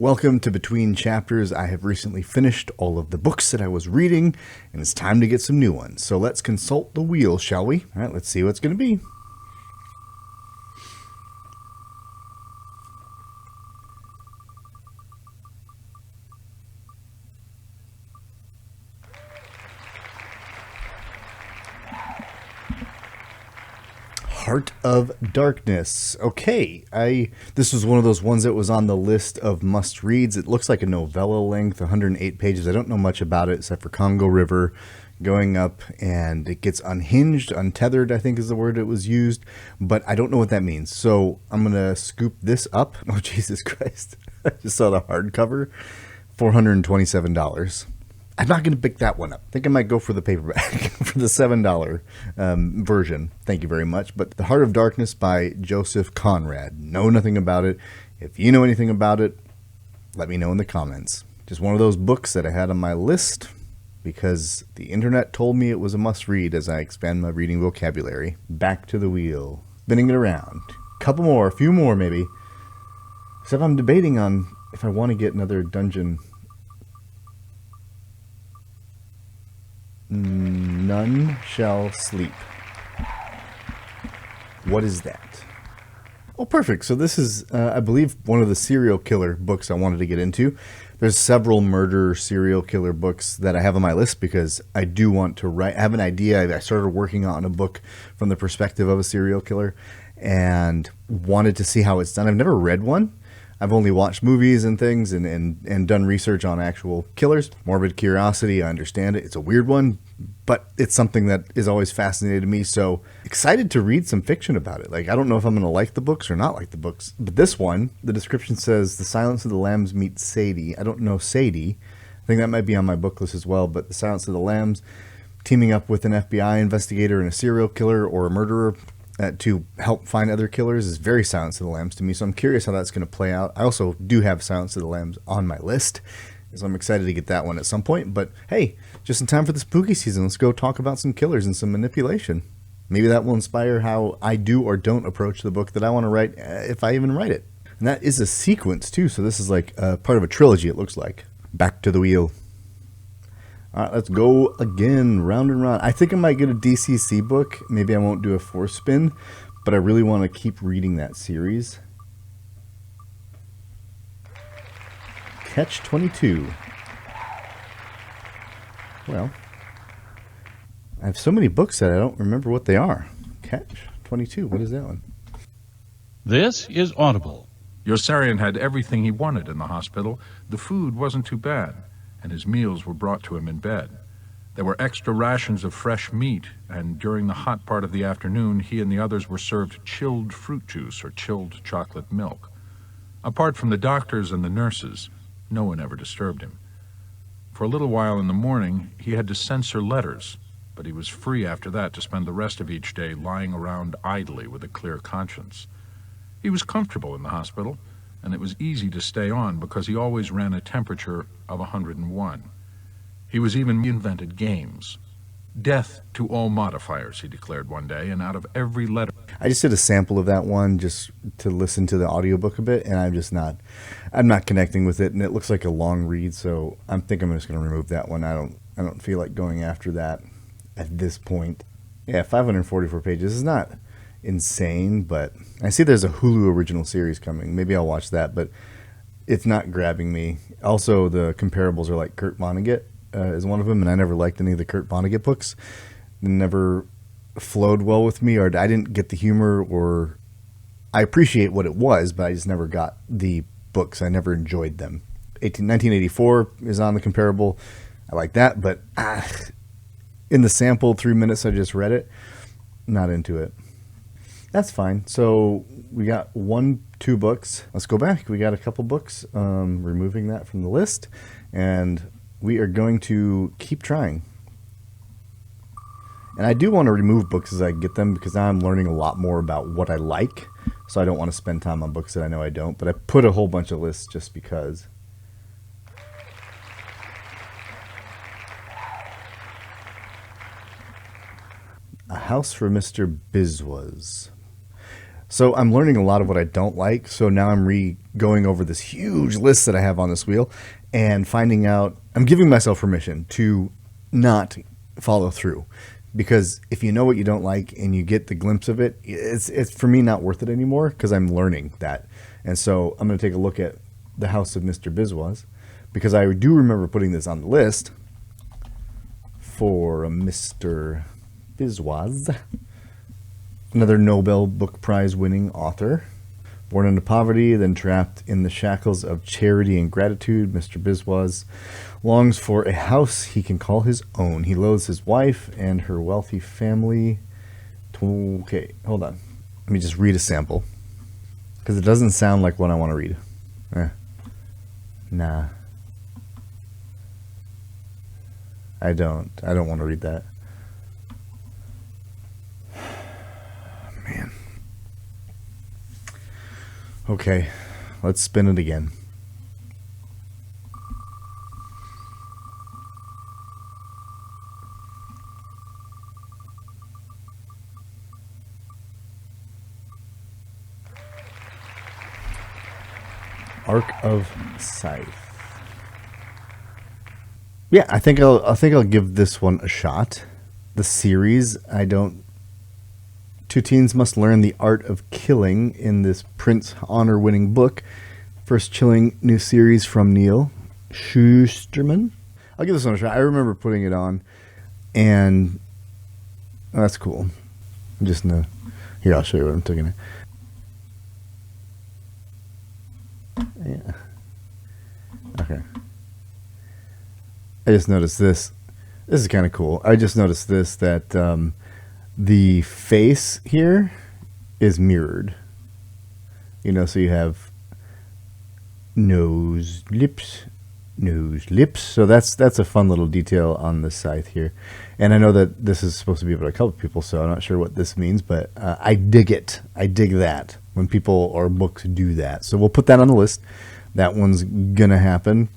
Welcome to Between Chapters. I have recently finished all of the books that I was reading, and it's time to get some new ones. So let's consult the wheel, shall we? All right, let's see what's going to be. Heart of Darkness. Okay, this was one of those ones that was on the list of must-reads. It looks like a novella length, 108 pages. I don't know much about it except for Congo River going up, and it gets unhinged, untethered, I think is the word it was used, but I don't know what that means. So I'm going to scoop this up. Oh, Jesus Christ. I just saw the hardcover, $427. I'm not going to pick that one up. I think I might go for the paperback for the $7 version. Thank you very much. But The Heart of Darkness by Joseph Conrad. Know nothing about it. If you know anything about it, let me know in the comments. Just one of those books that I had on my list because the internet told me it was a must-read as I expand my reading vocabulary. Back to the wheel. Spinning it around. Couple more, a few more maybe. Except I'm debating on if I want to get another dungeon. None shall sleep. What is that? Oh, perfect. So this is, I believe, one of the serial killer books I wanted to get into. There's several murder serial killer books that I have on my list because I do want to write. I have an idea. I started working on a book from the perspective of a serial killer and wanted to see how it's done. I've never read one. I've only watched movies and things and done research on actual killers. Morbid curiosity, I understand it. It's a weird one, but it's something that is always fascinated me. So excited to read some fiction about it. Like, I don't know if I'm going to like the books or not like the books. But this one, the description says, The Silence of the Lambs meets Sadie. I don't know Sadie. I think that might be on my book list as well. But The Silence of the Lambs, teaming up with an FBI investigator and a serial killer or a murderer to help find other killers is very Silence of the Lambs to me, so I'm curious how that's going to play out. I also do have Silence of the Lambs on my list, so I'm excited to get that one at some point. But hey, just in time for the spooky season, let's go talk about some killers and some manipulation. Maybe that will inspire how I do or don't approach the book that I want to write, if I even write it. And that is a sequence too, so this is like part of a trilogy, it looks like. Back to the wheel. All right, let's go again, round and round. I think I might get a DCC book. Maybe I won't do a force spin, but I really want to keep reading that series. Catch 22. Well, I have so many books that I don't remember what they are. Catch 22, what is that one? This is Audible. Yossarian had everything he wanted in the hospital. The food wasn't too bad, and his meals were brought to him in bed. There were extra rations of fresh meat, and during the hot part of the afternoon, he and the others were served chilled fruit juice or chilled chocolate milk. Apart from the doctors and the nurses, no one ever disturbed him. For a little while in the morning, he had to censor letters, but he was free after that to spend the rest of each day lying around idly with a clear conscience. He was comfortable in the hospital, and it was easy to stay on because he always ran a temperature of 101. He was even invented games. Death to all modifiers, he declared one day, and out of every letter... I just did a sample of that one just to listen to the audiobook a bit, and I'm not connecting with it, and it looks like a long read, so I'm just going to remove that one. I don't feel like going after that at this point. Yeah, 544 pages is not insane, but I see there's a Hulu original series coming. Maybe I'll watch that, but it's not grabbing me. Also, the comparables are like Kurt Vonnegut is one of them, and I never liked any of the Kurt Vonnegut books. They never flowed well with me, or I didn't get the humor, or I appreciate what it was, but I just never got the books. I never enjoyed them. 1984 is on the comparable. I like that, but in the sample 3 minutes I just read it, not into it. That's fine. So we got 2 books. Let's go back. We got a couple books, removing that from the list, and we are going to keep trying. And I do want to remove books as I get them because I'm learning a lot more about what I like, so I don't want to spend time on books that I know I don't, but I put a whole bunch of lists just because. A House for Mr. Biswas. So I'm learning a lot of what I don't like. So now I'm going over this huge list that I have on this wheel and finding out, I'm giving myself permission to not follow through. Because if you know what you don't like and you get the glimpse of it, it's for me not worth it anymore because I'm learning that. And so I'm going to take a look at The House of Mr. Biswas because I do remember putting this on the list for Mr. Biswas, another Nobel Book Prize winning author. Born into poverty, then trapped in the shackles of charity and gratitude, Mr. Biswas longs for a house he can call his own. He loathes his wife and her wealthy family. Okay, hold on. Let me just read a sample. Because it doesn't sound like what I want to read. Nah. I don't want to read that. Man. Okay, let's spin it again. Arc of Scythe. Yeah, I think I'll give this one a shot. The series, Two teens must learn the art of killing in this Prince honor-winning book. First chilling new series from Neil Schusterman. I'll give this one a shot. I remember putting it on, and that's cool. Here, I'll show you what I'm taking. Yeah. Okay. I just noticed this. This is kind of cool. I just noticed this, that the face here is mirrored. So you have nose, lips. So that's a fun little detail on the scythe here. And I know that this is supposed to be about a couple people, so I'm not sure what this means, but I dig it. I dig that when people or books do that. So we'll put that on the list. That one's gonna happen.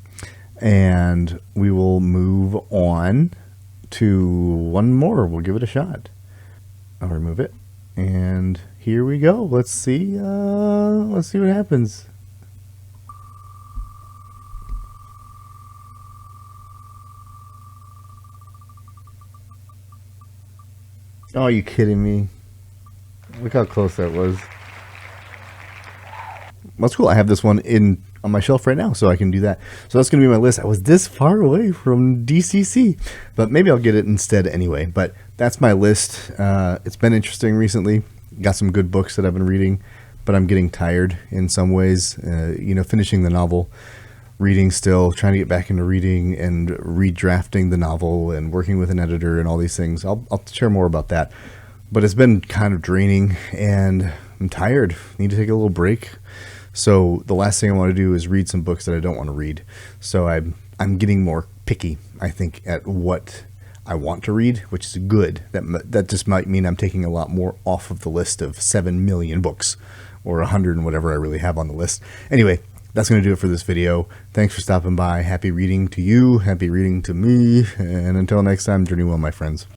And we will move on to one more. We'll give it a shot. I'll remove it. And here we go. Let's see what happens. Oh, are you kidding me? Look how close that was. That's cool. I have this one on my shelf right now, so I can do that. So that's going to be my list. I was this far away from DCC, but maybe I'll get it instead anyway. But that's my list. It's been interesting recently. Got some good books that I've been reading, but I'm getting tired in some ways. Finishing the novel, reading still, trying to get back into reading and redrafting the novel and working with an editor and all these things. I'll share more about that. But it's been kind of draining, and I'm tired. Need to take a little break. So the last thing I want to do is read some books that I don't want to read. So I'm getting more picky, I think, at what I want to read, which is good. That just might mean I'm taking a lot more off of the list of 7 million books or 100 and whatever I really have on the list. Anyway, that's going to do it for this video. Thanks for stopping by. Happy reading to you. Happy reading to me. And until next time, journey well, my friends.